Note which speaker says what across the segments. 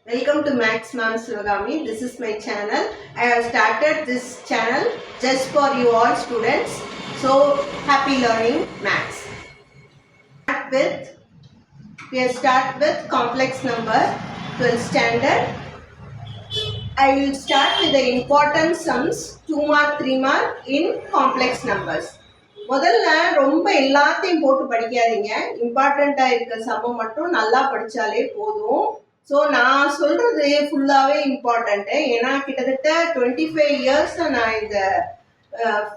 Speaker 1: Welcome to Max Ma'am Sivagami. This is my channel. I have started this channel just for you all students. So happy learning Max. We start with complex number 12th standard. I will start with the important sums 2 mark 3 mark in complex numbers. முதல்ல ரொம்ப எல்லாத்தையும் போட்டு படிக்காதீங்க. இம்பார்ட்டண்ட்டாக இருக்க சம்மம் மட்டும் நல்லா படித்தாலே போதும். ஸோ நான் சொல்கிறது ஃபுல்லாகவே இம்பார்ட்டண்ட்டு. ஏன்னா கிட்டத்தட்ட 25 இயர்ஸ் நான் இந்த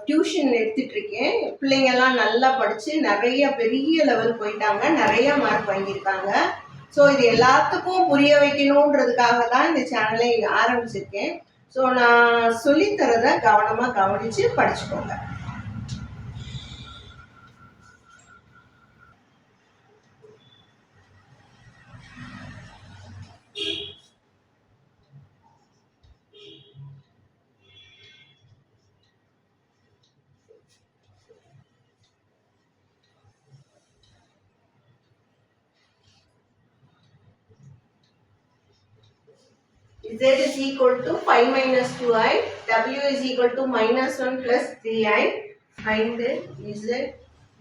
Speaker 1: டியூஷன் எடுத்துகிட்ருக்கேன். பிள்ளைங்கள்லாம் நல்லா படித்து நிறைய பெரிய லெவல் போயிட்டாங்க, நிறைய மார்க் வாங்கியிருக்காங்க. ஸோ இது எல்லாத்துக்கும் புரிய வைக்கணுன்றதுக்காக தான் இந்த சேனலை ஆரம்பிச்சிருக்கேன். ஸோ நான் சொல்லித்தரதை கவனமாக கவனித்து படிச்சுக்கோங்க. Z is equal to 5 minus 2i, W is equal to minus 1 plus 3i, find Z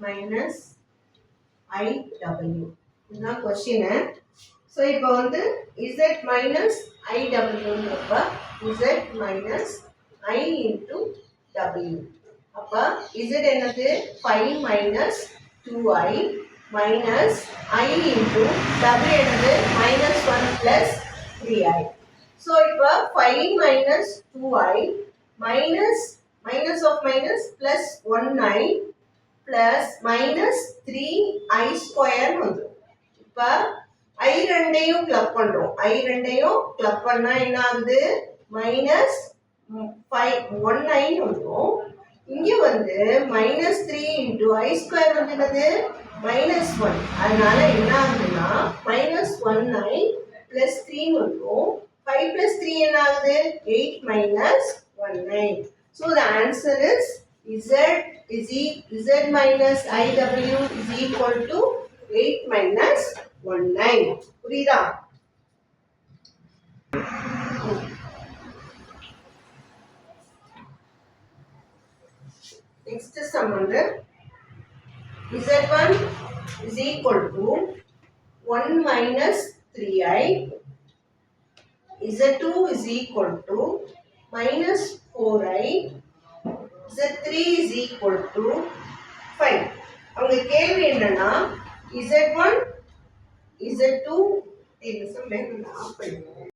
Speaker 1: minus IW. This is question. So, இப்போ வந்து Z minus IW அப்ப Z minus I into W. அப்ப Z என்னது 5 minus 2i minus I into W என்னது minus 1 plus 3i. So, இப்போ 5 minus 2i minus of minus plus 1i plus minus 3i square வந்துரும். இப்போ I ரெண்டையும் club பண்றோம். I ரெண்டையும் கிளப் பண்ணா என்ன ஆகுது? minus 1i வந்துரும். இங்க வந்து minus 3 into i square வந்து என்னது? minus 1. அதனால என்ன ஆகுதுன்னா minus 1i plus 3 வந்துரும். 5 plus 3 என்ன ஆகுது? 8 minus 1i. So the answer is Z minus IW is equal to 8 minus 1i. புரியுதா? Next sum வந்து Z1 is equal to 1 minus 3i. Z2 is equal to minus 4i. Z3 is equal to 5. அவங்க கேள்வி என்னன்னா Z1 Z2 இது சொல்ல நான்